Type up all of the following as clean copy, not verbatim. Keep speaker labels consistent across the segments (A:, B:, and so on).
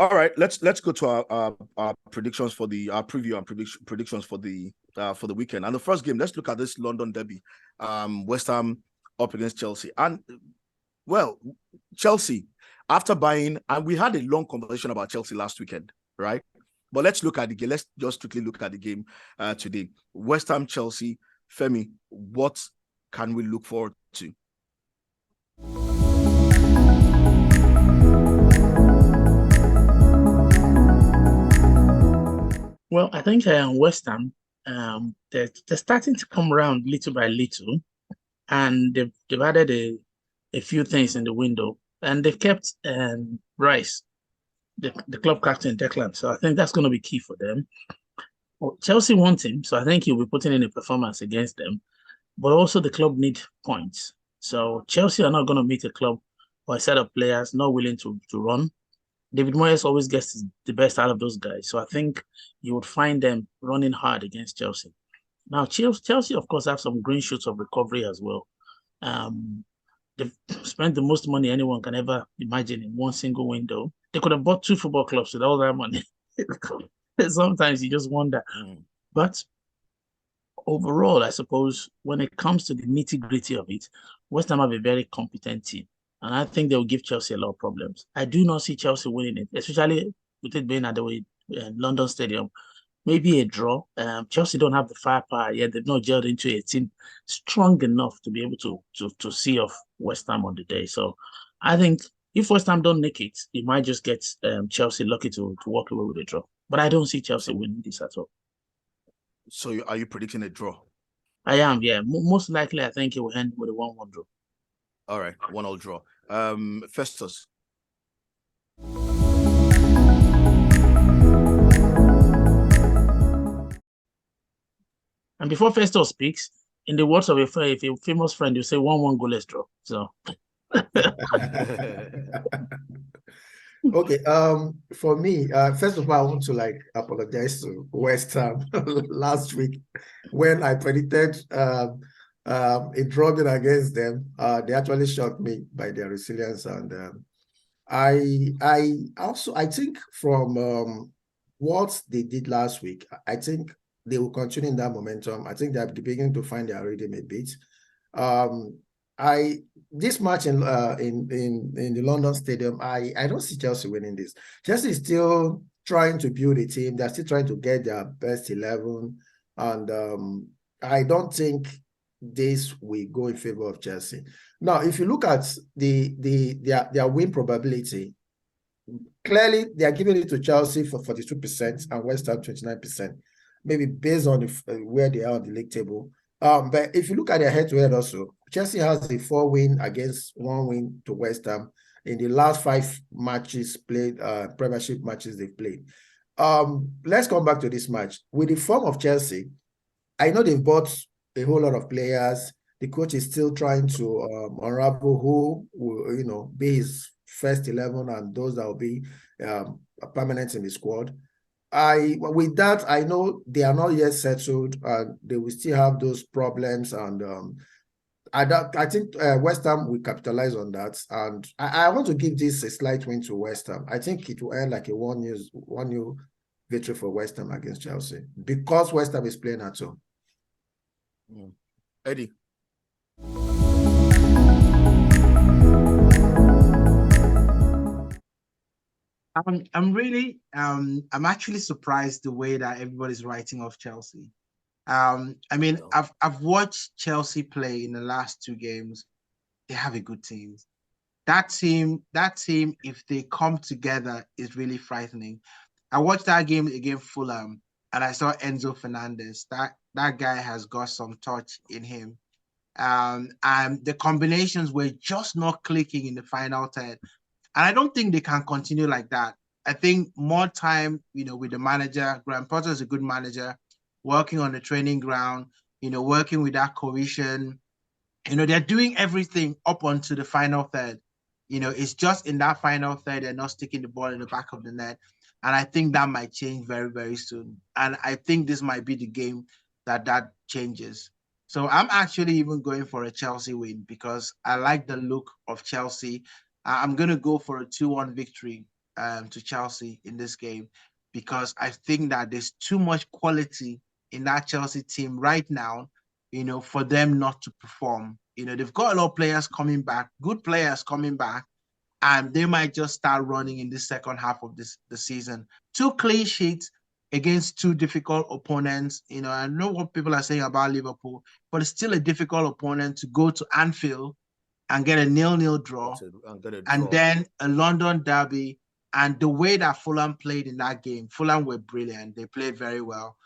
A: All right, let's go to our predictions for the our preview and predictions for the weekend. And the first game, let's look at this London derby. West Ham up against Chelsea. And well, Chelsea, after buying, and we had a long conversation about Chelsea last weekend, right? But let's look at the game. Let's just strictly look at the game today. West Ham, Chelsea. Femi, what can we look forward to?
B: Well, I think West Ham, they're starting to come around little by little, and they've added a few things in the window, and they've kept Rice, the club captain, Declan. So I think that's going to be key for them. Well, Chelsea want him, so I think he'll be putting in a performance against them. But also the club need points. So Chelsea are not going to meet a club or a set of players not willing to run. David Moyes always gets the best out of those guys. So I think you would find them running hard against Chelsea. Now, Chelsea, of course, have some green shoots of recovery as well. Um, they've spent the most money anyone can ever imagine in one single window. They could have bought two football clubs with all that money. Sometimes you just wonder. But overall, I suppose when it comes to the nitty-gritty of it, West Ham have a very competent team. And I think they'll give Chelsea a lot of problems. I do not see Chelsea winning it, especially with it being at the London Stadium. Maybe a draw. Chelsea don't have the firepower yet. They've not gelled into a team strong enough to be able to see off West Ham on the day. So I think if West Ham don't make it, it might just get Chelsea lucky to walk away with a draw. But I don't see Chelsea winning this at all.
A: So are you predicting a draw?
B: I am, yeah. Most likely, I think it will end with a 1-1 draw.
A: All right, 1-1 draw. Festus.
B: And before Festus speaks, in the words of a famous friend, you say 1-1 goalless draw. So
C: Okay, for me, first of all, I want to apologize to West Ham last week when I predicted a drawing against them. They actually shocked me by their resilience, and I think from what they did last week, I think they will continue in that momentum. I think they're beginning to find their rhythm a bit. I this match in the London Stadium, I don't see Chelsea winning this. Chelsea is still trying to build a team. They're still trying to get their best 11, and I don't think this will go in favor of Chelsea. Now, if you look at their win probability, clearly they are giving it to Chelsea for 42% and West Ham 29%, maybe based on where they are on the league table. But if you look at their head-to-head also, Chelsea has a 4-win against 1 win to West Ham in the last 5 matches played, Premiership matches they've played. Let's come back to this match. With the form of Chelsea, I know they've bought a whole lot of players. The coach is still trying to unravel who will, be his first 11 and those that will be permanent in the squad. With that, I know they are not yet settled and they will still have those problems, and I think West Ham will capitalize on that, and I want to give this a slight win to West Ham. I think it will end like a 1-0 victory for West Ham against Chelsea because West Ham is playing at home.
A: Eddie.
D: I'm actually surprised the way that everybody's writing off Chelsea. I've watched Chelsea play in the last 2 games. They have a good team. That team, if they come together, is really frightening. I watched that game against Fulham, and I saw Enzo Fernandez. That guy has got some touch in him. And the combinations were just not clicking in the final third. And I don't think they can continue like that. I think more time, with the manager. Graham Potter is a good manager, working on the training ground, working with that cohesion. They're doing everything up onto the final third. It's just in that final third, they're not sticking the ball in the back of the net. And I think that might change very, very soon. And I think this might be the game that changes. So I'm actually even going for a Chelsea win because I like the look of Chelsea. I'm going to go for a 2-1 victory to Chelsea in this game, because I think that there's too much quality in that Chelsea team right now, for them not to perform. They've got a lot of players coming back, good players coming back, and they might just start running in the second half of the season. 2 clean sheets against 2 difficult opponents. I know what people are saying about Liverpool, but it's still a difficult opponent to go to Anfield and get a 0-0 draw, and then a London derby. And the way that Fulham played in that game, Fulham were brilliant. They played very well.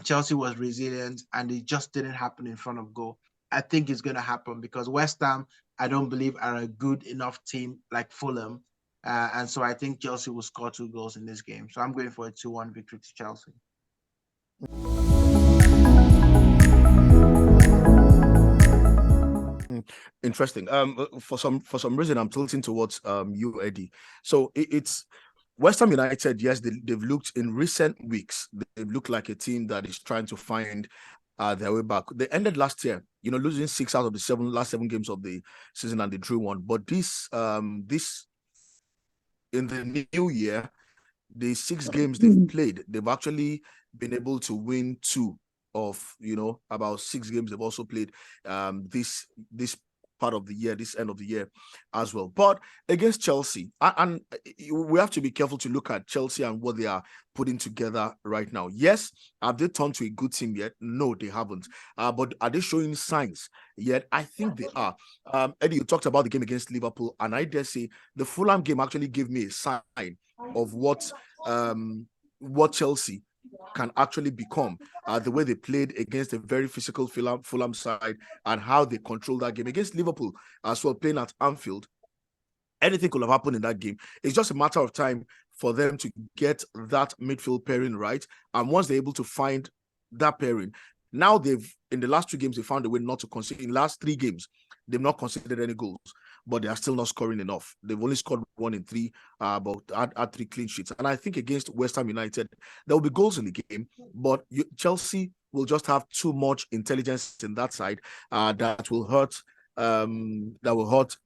D: Chelsea was resilient, and it just didn't happen in front of goal. I think it's going to happen because West Ham, I don't believe, are a good enough team like Fulham. And so I think Chelsea will score 2 goals in this game. So I'm going for a 2-1 victory to Chelsea.
A: Interesting. For some reason, I'm tilting towards you, Eddie. So it's West Ham United. Yes, they've looked in recent weeks. They've looked like a team that is trying to find their way back. They ended last year, losing 6 out of the last 7 games of the season, and they drew 1. But this in the new year, the 6 games they've played, they've actually been able to win 2 of about 6 games they've also played this part of the year, this end of the year as well. But against Chelsea, and we have to be careful to look at Chelsea and what they are putting together right now. Yes, have they turned to a good team yet? No, they haven't. But are they showing signs yet? I think they are. Eddie, you talked about the game against Liverpool, and I dare say the Fulham game actually gave me a sign of what Chelsea can actually become, the way they played against a very physical Fulham side, and how they controlled that game against Liverpool as well, playing at Anfield. Anything could have happened in that game. It's just a matter of time for them to get that midfield pairing right, and once they're able to find that pairing, now in the last 2 games they found a way not to concede. In the last 3 games they've not conceded any goals, but they are still not scoring enough. They've only scored 1 in 3, but had 3 clean sheets. And I think against West Ham United, there will be goals in the game, but Chelsea will just have too much intelligence in that side that will hurt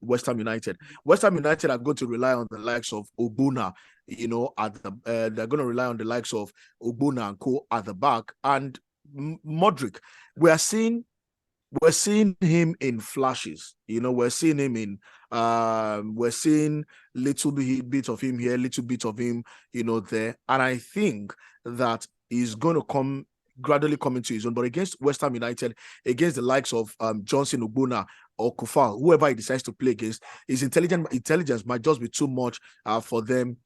A: West Ham United. West Ham United are going to rely on the likes of Ogbonna, they're going to rely on the likes of Ogbonna and co at the back, and Modric. We're seeing him in flashes. We're seeing him in we're seeing little bit of him here, little bit of him, there. And I think that he's going to gradually come into his own. But against West Ham United, against the likes of Johnson, Ogbonna, or Kufal, whoever he decides to play against, his intelligence might just be too much for them,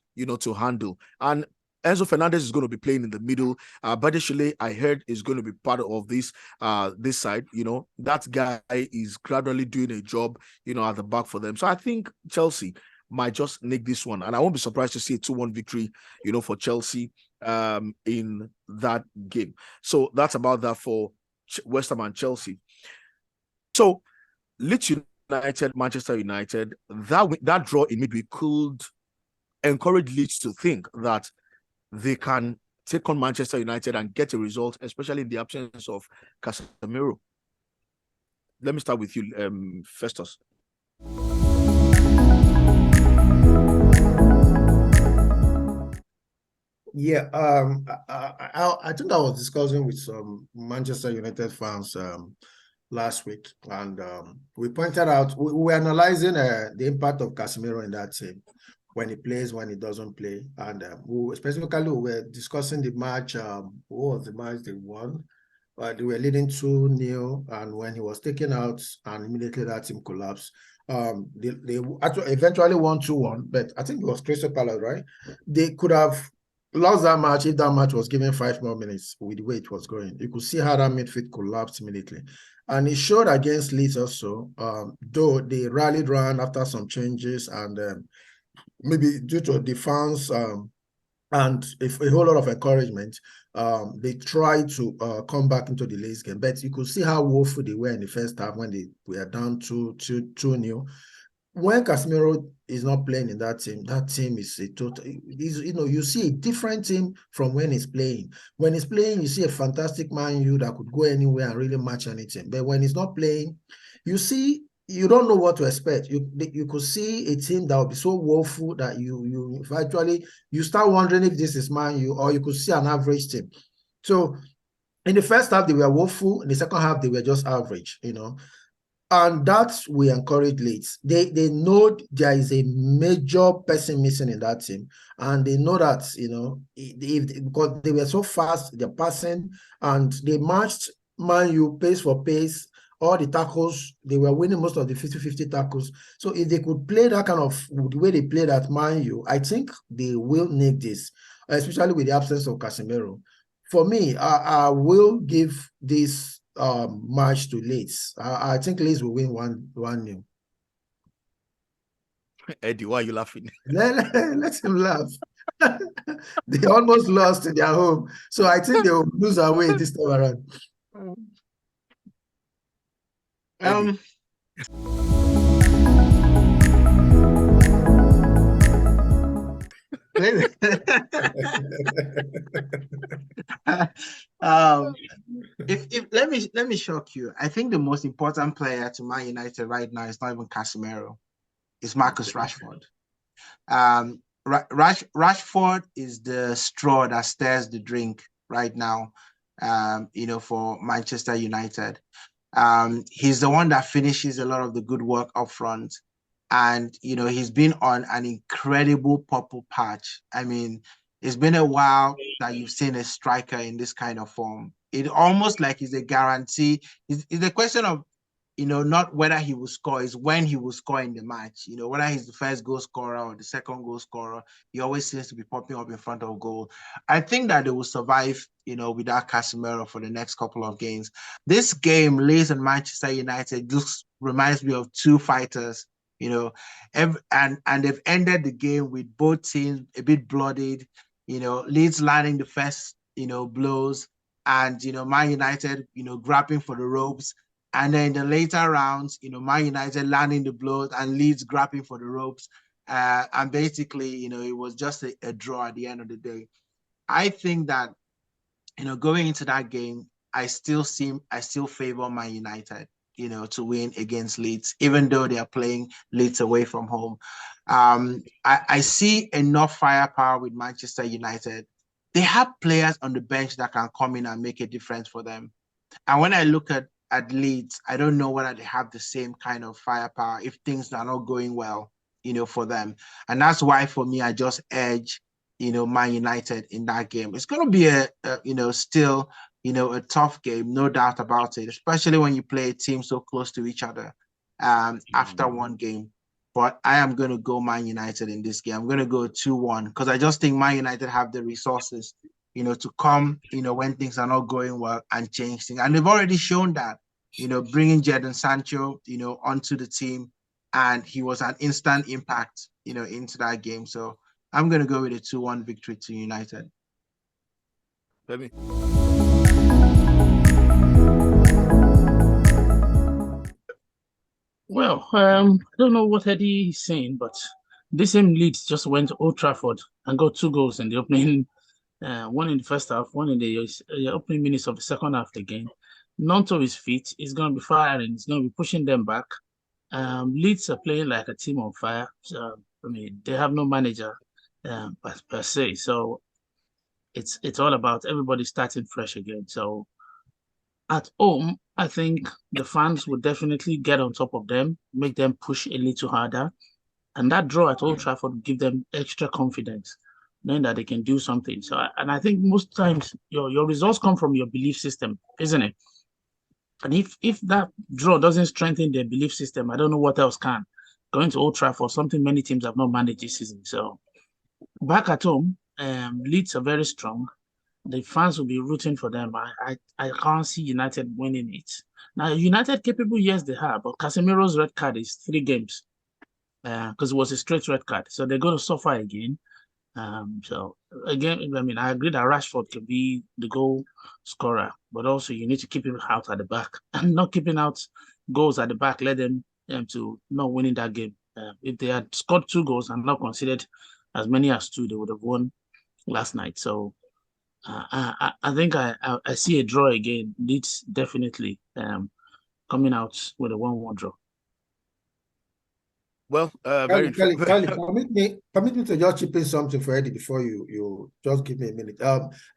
A: to handle. And Enzo Fernandez is going to be playing in the middle. Badiashile, I heard, is going to be part of this side. That guy is gradually doing a job, at the back for them. So I think Chelsea might just nick this one, and I won't be surprised to see a 2-1 victory, for Chelsea in that game. So that's about that for West Ham and Chelsea. So Leeds United, Manchester United, that draw in midweek could encourage Leeds to think that they can take on Manchester United and get a result, especially in the absence of Casemiro. Let me start with you, Festus.
C: Yeah, I think I was discussing with some Manchester United fans last week, and we pointed out, we were analyzing the impact of Casemiro in that team, when he plays, when he doesn't play. And we were discussing the match. What was the match they won? They were leading 2-0, and when he was taken out, and immediately that team collapsed. They actually eventually won 2-1, but I think it was Crystal Palace, right? They could have lost that match if that match was given 5 more minutes with the way it was going. You could see how that midfield collapsed immediately. And it showed against Leeds also, though they rallied around after some changes, and maybe due to defense and a whole lot of encouragement, they tried to come back into the Leeds game. But you could see how woeful they were in the first half when they were down 2-0. When Casemiro is not playing in that team is a total. You see a different team from when he's playing. When he's playing, you see a fantastic Man U that could go anywhere and really match anything. But when he's not playing, you see you don't know what to expect. You could see a team that will be so woeful that you virtually you start wondering if this is Man U, or you could see an average team. So in the first half, they were woeful. In the second half, they were just average, And that we encourage Leeds. They know there is a major person missing in that team. And they know that, because they were so fast, they're passing, and they matched Man U pace for pace. All the tackles, they were winning most of the 50-50 tackles. So if they could play that kind of the way they played at Man U, I think they will need this, especially with the absence of Casemiro. For me, I will give this match to Leeds. I think Leeds will win 1-0.
A: Eddie, why are you laughing?
C: Let him laugh. They almost lost in their home, so I think they will lose away this time around.
D: If let me shock you. I think the most important player to Man United right now is not even Casemiro. It's Marcus Rashford. Rashford is the straw that stirs the drink right now. For Manchester United. He's the one that finishes a lot of the good work up front. And, he's been on an incredible purple patch. I mean, it's been a while that you've seen a striker in this kind of form. It almost like is a guarantee. It's a question of, not whether he will score, is when he will score in the match. Whether he's the first goal scorer or the second goal scorer, he always seems to be popping up in front of goal. I think that they will survive, without Casemiro for the next couple of games. This game, Leeds and Manchester United, just reminds me of two fighters, and they've ended the game with both teams a bit bloodied, Leeds landing the first, blows, and, Man United, grabbing for the ropes. And then in the later rounds, Man United landing the blows and Leeds grabbing for the ropes. And basically, it was just a draw at the end of the day. I think that, going into that game, I still favor Man United, to win against Leeds, even though they are playing Leeds away from home. I see enough firepower with Manchester United. They have players on the bench that can come in and make a difference for them. And when I look at Leeds, I don't know whether they have the same kind of firepower if things are not going well, for them. And that's why, for me, I just edge, Man United in that game. It's going to be still, a tough game, no doubt about it, especially when you play a team so close to each other after one game. But I am going to go Man United in this game. I'm going to go 2-1 because I just think Man United have the resources, to come, when things are not going well and change things. And they've already shown that, bringing Jadon Sancho, onto the team, and he was an instant impact, into that game. So I'm going to go with a 2-1 victory to United.
A: Let me.
B: Well, I don't know what Eddie is saying, but this same Leeds just went to Old Trafford and got 2 goals in the opening, one in the first half, one in the opening minutes of the second half of the game. Not to his feet, he's going to be firing, he's going to be pushing them back. Leeds are playing like a team on fire. So, they have no manager per se. So it's all about everybody starting fresh again. So at home, I think the fans would definitely get on top of them, make them push a little harder. And that draw at Old Trafford would give them extra confidence, knowing that they can do something. So, and I think most times your results come from your belief system, isn't it? And if that draw doesn't strengthen their belief system, I don't know what else can. Going to Old Trafford, something many teams have not managed this season. So back at home, Leeds are very strong. The fans will be rooting for them. I can't see United winning it. Now, United capable, yes, they have, but Casemiro's red card is 3 games because it was a straight red card. So they're going to suffer again. So again, I agree that Rashford can be the goal scorer, but also you need to keep him out at the back and not keeping out goals at the back. Let them to not winning that game. If they had scored 2 goals and not considered as many as 2, they would have won last night. So I think I see a draw again. Leeds definitely coming out with a 1-1 draw.
A: Well,
C: Kelly, permit me to just chip in something for Eddie before you just give me a minute.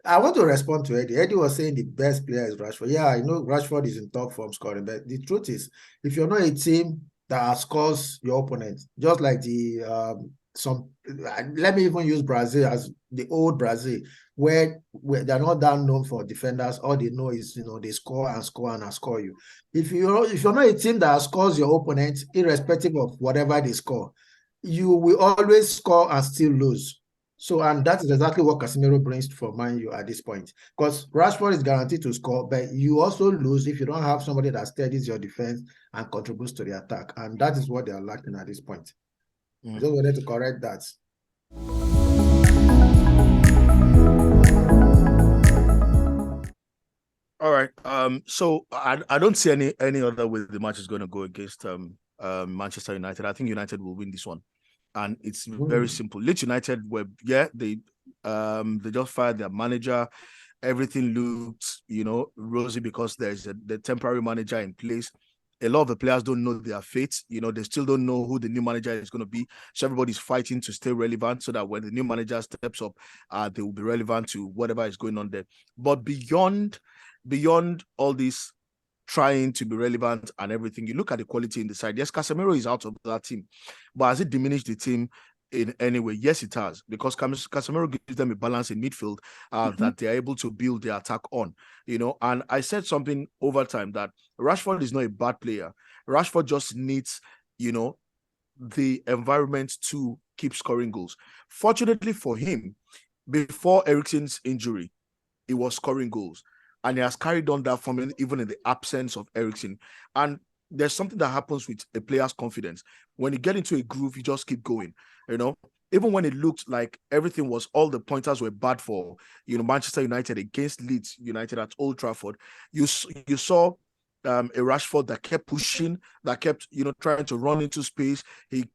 C: I want to respond to Eddie. Eddie was saying the best player is Rashford. Yeah, I know Rashford is in top form scoring, but the truth is, if you're not a team that scores your opponent, just like the let me even use Brazil as the old Brazil, where they're not that known for defenders. All they know is they score and score and score you. If you're not a team that scores your opponent, irrespective of whatever they score, you will always score and still lose. So, and that is exactly what Casemiro brings for Man U at this point. Because Rashford is guaranteed to score, but you also lose if you don't have somebody that steadies your defense and contributes to the attack. And that is what they are lacking at this point. I just wanted to correct that.
A: All right. So I don't see any other way the match is going to go against Manchester United. I think United will win this one, and it's very simple. Leeds United they just fired their manager. Everything looked rosy because there's the temporary manager in place. A lot of the players don't know their fate. They still don't know who the new manager is going to be. So everybody's fighting to stay relevant so that when the new manager steps up, they will be relevant to whatever is going on there. But beyond all this trying to be relevant and everything, you look at the quality in the side. Yes, Casemiro is out of that team, but has it diminished the team in any way? Yes, it has, because Casemiro gives them a balance in midfield that they're able to build their attack on. And I said something over time that Rashford is not a bad player. Rashford just needs, the environment to keep scoring goals. Fortunately for him, before Eriksen's injury, he was scoring goals. And he has carried on that form even in the absence of Eriksen. And there's something that happens with a player's confidence. When you get into a groove, you just keep going. Even when it looked like everything was, all the pointers were bad for Manchester United against Leeds United at Old Trafford, you saw a Rashford that kept pushing, that kept trying to run into space. He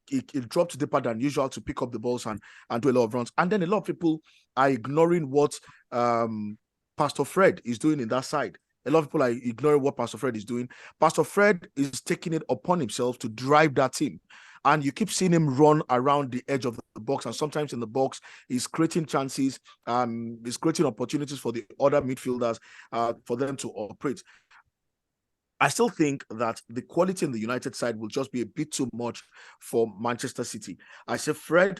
A: dropped deeper than usual to pick up the balls and do a lot of runs. And then a lot of people are ignoring what Pastor Fred is doing in that side. A lot of people are ignoring what Pastor Fred is doing. Pastor Fred is taking it upon himself to drive that team. And you keep seeing him run around the edge of the box. And sometimes in the box, he's creating chances. He's creating opportunities for the other midfielders for them to operate. I still think that the quality in the United side will just be a bit too much for Manchester City. I say for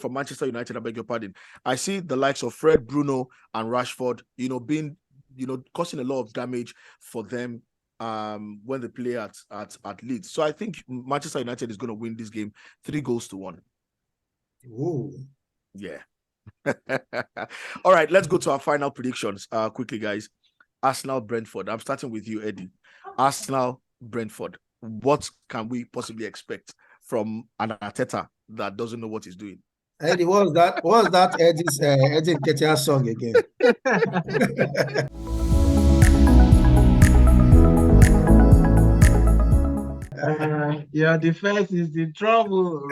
A: Manchester United, I beg your pardon. I see the likes of Fred, Bruno, and Rashford, being, causing a lot of damage for them when they play at Leeds. So I think Manchester United is going to win this game 3-1.
C: Ooh.
A: Yeah. All right, let's go to our final predictions quickly, guys. Arsenal-Brentford. I'm starting with you, Eddie. Arsenal-Brentford. What can we possibly expect from an Arteta that doesn't know what he's doing?
C: Eddie, what was that Eddie's Eddie Nketiah song again?
D: Your defense is in trouble.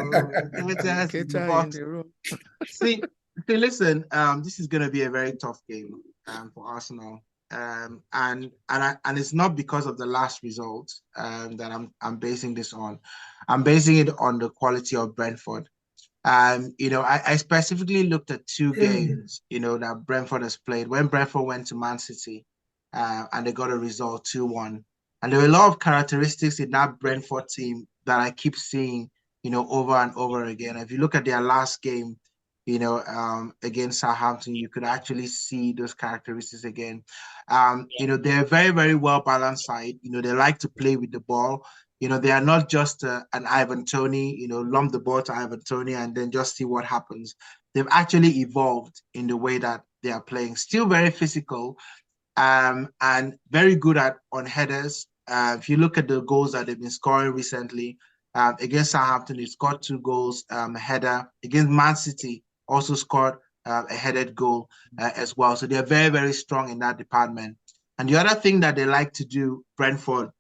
D: See, listen, this is going to be a very tough game for Arsenal. And it's not because of the last result that I'm basing this on. I'm basing it on the quality of Brentford. I specifically looked at 2 games, that Brentford has played. When Brentford went to Man City, and they got a result 2-1. And there were a lot of characteristics in that Brentford team that I keep seeing, over and over again. If you look at their last game, against Southampton, you could actually see those characteristics again. They're a very, very well-balanced side. They like to play with the ball. They are not just an Ivan Toney, lump the ball to Ivan Toney and then just see what happens. They've actually evolved in the way that they are playing. Still very physical and very good on headers. If you look at the goals that they've been scoring recently, against Southampton, they scored 2 goals, a header. Against Man City, also scored a headed goal as well. So they're very, very strong in that department. And the other thing that they like to do, Brentford,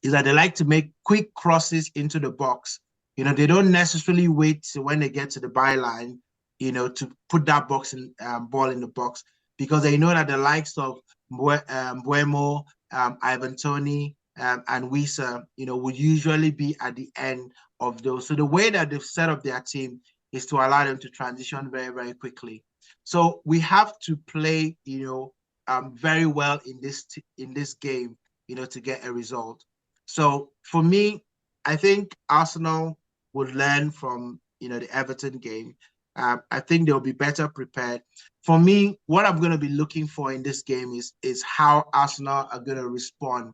D: is that they like to make quick crosses into the box. They don't necessarily wait when they get to the byline, to put that ball in the box, because they know that the likes of Mbeumo, Ivan Toney, and Wisa, would usually be at the end of those. So the way that they've set up their team is to allow them to transition very, very quickly. So we have to play, very well in this game, to get a result. So for me, I think Arsenal would learn from, the Everton game. I think they'll be better prepared. For me, what I'm going to be looking for in this game is how Arsenal are going to respond,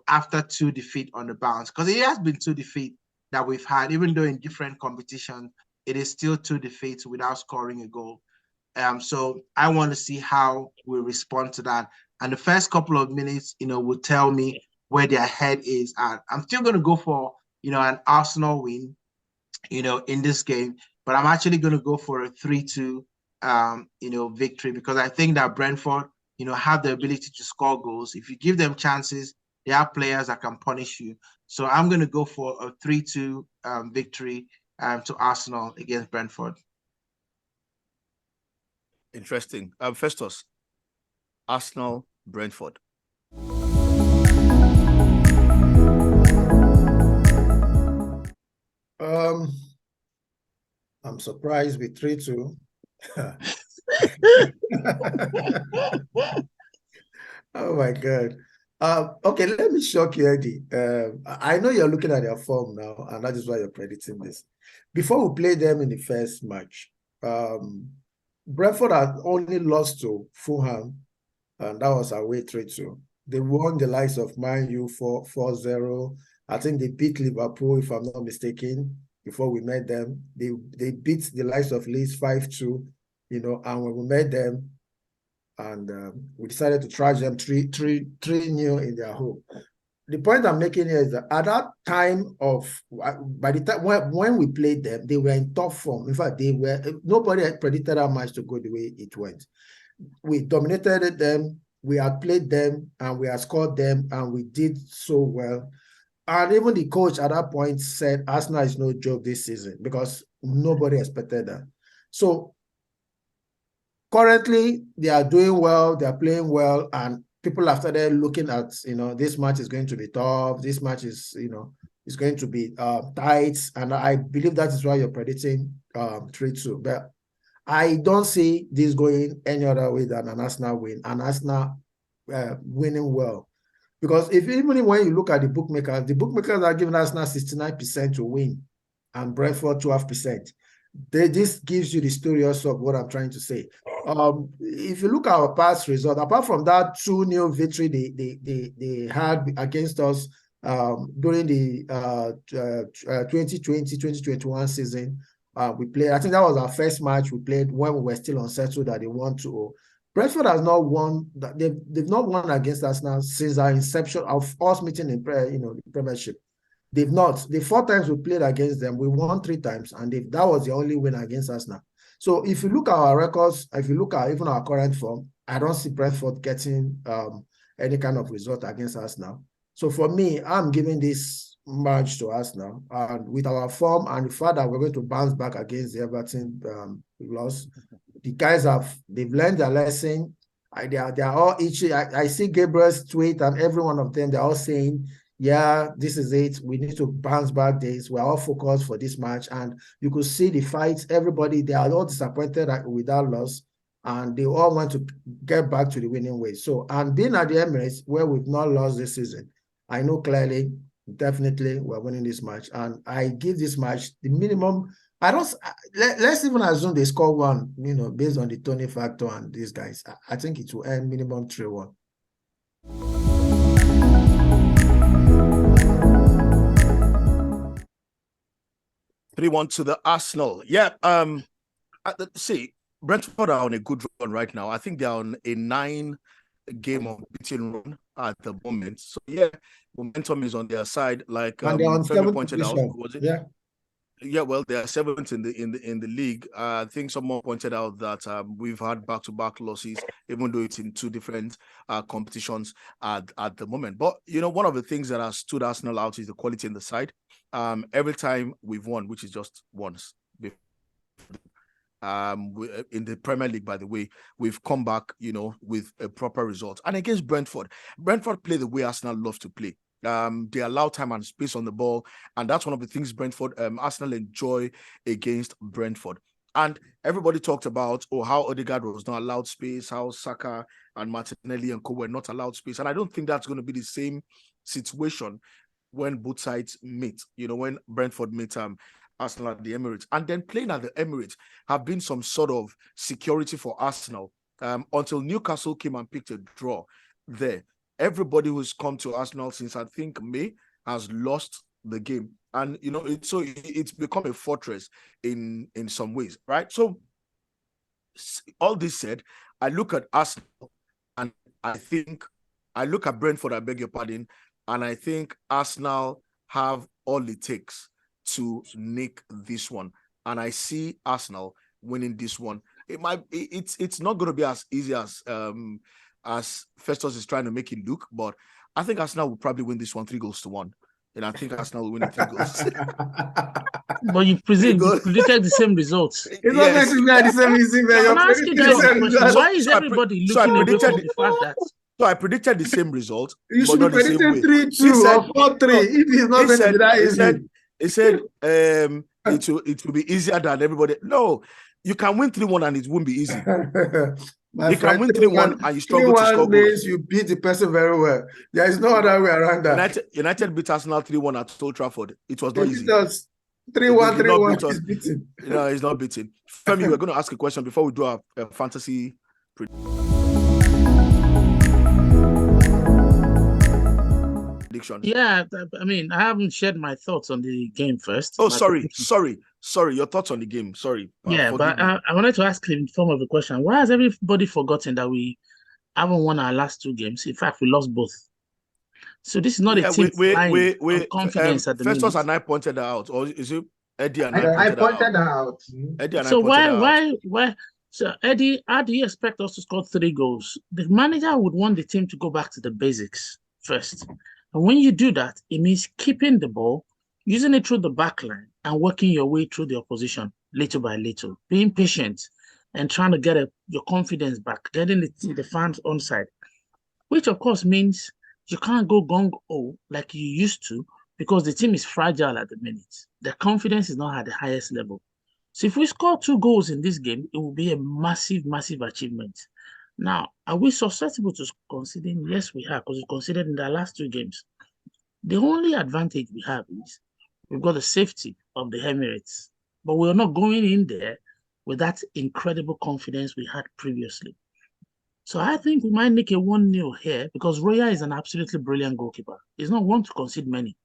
D: after 2 defeats on the bounce. Because it has been 2 defeats that we've had, even though in different competitions, it is still 2 defeats without scoring a goal. So I want to see how we respond to that. And the first couple of minutes, will tell me where their head is at. I'm still going to go for, an Arsenal win, in this game, but I'm actually going to go for a 3-2, victory, because I think that Brentford, have the ability to score goals. If you give them chances, they have players that can punish you. So I'm going to go for a 3-2 victory to Arsenal against Brentford.
A: Interesting. Festus, Arsenal, Brentford.
C: I'm surprised with 3-2. Oh my God. Okay, let me shock you, Eddie. I know you're looking at their form now, and that is why you're predicting this. Before we played them in the first match, Brentford had only lost to Fulham, and that was away 3-2. They won the likes of Man U 4-0. I think they beat Liverpool, if I'm not mistaken, before we met them. They beat the likes of Leeds 5-2, and when we met them, and we decided to trash them 3-0 in their home. The point I'm making here is that at that time by the time when we played them, they were in top form. In fact, nobody had predicted that match to go the way it went. We dominated them, we had played them, and we had scored them, and we did so well. And even the coach at that point said Arsenal is no joke this season because nobody expected that. So currently, they are doing well, they are playing well, and people have started looking at, this match is going to be tough, this match is, is going to be tight, and I believe that is why you're predicting 3-2. But I don't see this going any other way than an Arsenal win, and Arsenal winning well. Because even when you look at the bookmakers are giving Arsenal 69% to win, and Brentford 12%. This gives you the story also of what I'm trying to say. If you look at our past result, apart from that 2-0 victory they had against us during the 2020-2021 season, we played. I think that was our first match we played when we were still unsettled that they won 2-0. Brentford has not won. They've not won against Arsenal since our inception of us meeting in the Premiership. They've not. The 4 times we played against them, we won 3 times, and that was the only win against Arsenal. So if you look at our records, if you look at even our current form, I don't see Brentford getting any kind of result against Arsenal. So for me, I'm giving this match to Arsenal, and with our form and the fact that we're going to bounce back against the Everton loss, the guys they've learned their lesson. They are all itchy. I see Gabriel's tweet, and every one of them, they're all saying, yeah, this is it. We need to bounce back this. We're all focused for this match. And you could see the fights. Everybody, they are all disappointed with that loss. And they all want to get back to the winning way. So, and being at the Emirates, where we've not lost this season, I know clearly, definitely, we're winning this match. And I give this match the minimum. Let's even assume they score 1, based on the Tony factor and these guys. I think it will end minimum 3-1.
A: 3-1 to the Arsenal. Yeah. See, Brentford are on a good run right now. I think they're on a 9-game unbeaten run at the moment. So yeah, momentum is on their side. Like Femi pointed out, was it?
C: Yeah.
A: Yeah, well, they are 7th in the league. I think someone pointed out that we've had back-to-back losses, even though it's in 2 different competitions at the moment. But one of the things that has stood Arsenal out is the quality in the side. Every time we've won, which is just once, in the Premier League, by the way, we've come back, with a proper result. And against Brentford play the way Arsenal love to play. They allow time and space on the ball, and that's one of the things Arsenal enjoy against Brentford. And everybody talked about how Odegaard was not allowed space, how Saka and Martinelli and Co were not allowed space, and I don't think that's going to be the same situation when both sides meet. When Brentford meet Arsenal at the Emirates, and then playing at the Emirates have been some sort of security for Arsenal until Newcastle came and picked a draw there. Everybody who's come to Arsenal since I think May has lost the game, and it's become a fortress in some ways, right? So all this said, I look at Arsenal and I look at Brentford, I beg your pardon, and I think Arsenal have all it takes to nick this one, and I see Arsenal winning this one. It's not going to be as easy as Festus is trying to make it look, but I think Arsenal will probably win this one 3-1, and I think Arsenal will win it 3 goals.
B: But you predicted the same results.
C: It's not going to be the same.
B: I'm asking you a question. Why is everybody looking at the fact that?
A: So I predicted the same result.
C: You should be predicting 3-2 or 4-3. If it's not going to be that easy.
A: He said it will be easier than everybody. No, you can win 3-1 and it won't be easy. You can win 3-1 and you struggle to score goals.
C: You beat the person very well. There is no other way around that.
A: United beat Arsenal 3-1 at Old Trafford. It was not easy.
C: 3-1 is beaten.
A: No, it's not beaten. Femi, we're going to ask a question before we do our fantasy prediction.
B: Yeah, I mean, I haven't shared my thoughts on the game first.
A: Oh, sorry. Your thoughts on the game. Sorry.
B: But I wanted to ask in form of a question. Why has everybody forgotten that we haven't won our last 2 games? In fact, we lost both. So this is not a team with confidence at the minute.
A: Festus and I pointed that out, or is it Eddie and
D: I pointed that out.
A: Eddie and
B: so
A: why?
B: So Eddie, how do you expect us to score 3 goals? The manager would want the team to go back to the basics first. And when you do that, it means keeping the ball, using it through the back line, and working your way through the opposition little by little, being patient and trying to get your confidence back, getting the fans on side, which of course means you can't go gung-ho like you used to because the team is fragile at the minute. Their confidence is not at the highest level. So if we score 2 goals in this game, it will be a massive, massive achievement. Now, are we susceptible to conceding? Yes, we are, because we conceded in the last 2 games. The only advantage we have is we've got the safety of the Emirates, but we're not going in there with that incredible confidence we had previously. So I think we might nick a 1-0 here because Roya is an absolutely brilliant goalkeeper. He's not one to concede many.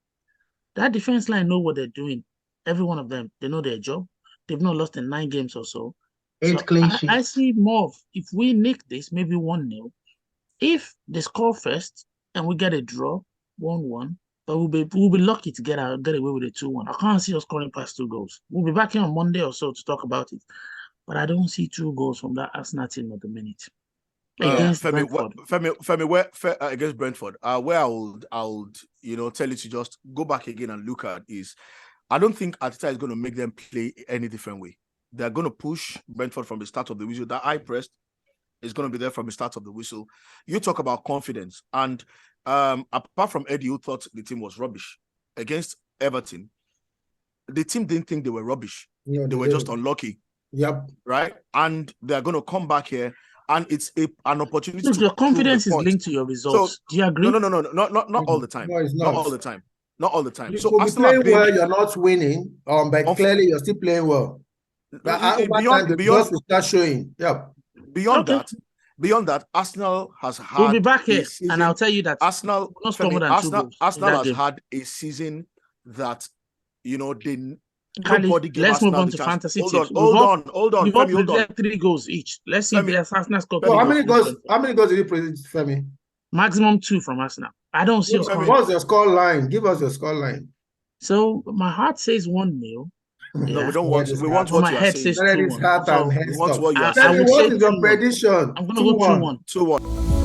B: That defense line know what they're doing. Every one of them, they know their job. They've not lost in 9 games or so.
D: 8 clean sheets.
B: I see more of, if we nick this, maybe 1-0. If they score first and we get a draw, 1-1, but we'll be lucky to get away with a 2-1. I can't see us scoring past 2 goals. We'll be back here on Monday or so to talk about it. But I don't see 2 goals from that Arsenal team at the minute. Against Brentford.
A: Femi, where against Brentford, where I would tell you to just go back again and look at is, I don't think Arteta is going to make them play any different way. They're going to push Brentford from the start of the whistle. That high press is going to be there from the start of the whistle. You talk about confidence, and apart from Eddie, who thought the team was rubbish against Everton, the team didn't think they were rubbish. Yeah, they were just unlucky.
C: Yep.
A: Right, and they're going to come back here. And it's an opportunity.
B: So your confidence is linked to your results. So, do you agree?
A: No, not all the time.
C: No, it's
A: not all the time. Not all the time.
C: You could be playing well, you're not winning, but clearly you're still playing well. Beyond we start showing. Yeah.
A: Beyond that, Arsenal has had.
B: We'll be back here, and I'll tell you that
A: Arsenal has had a season that
B: let's move on to fantasy tips. Hold on.
A: We've
B: all 3 goals each. Let's see if Arsenal score.
C: How many goals did you predict, Femi?
B: Maximum 2 from Arsenal. I don't see.
C: What's your score line? Give us your score line.
B: So my heart says 1-0.
A: No, we don't want. We want what
B: my
A: you are
B: head
A: saying.
B: says 2-1.
C: We want what you are
A: saying.
C: What is your prediction?
B: I'm going to go 2-1.
A: 2-1.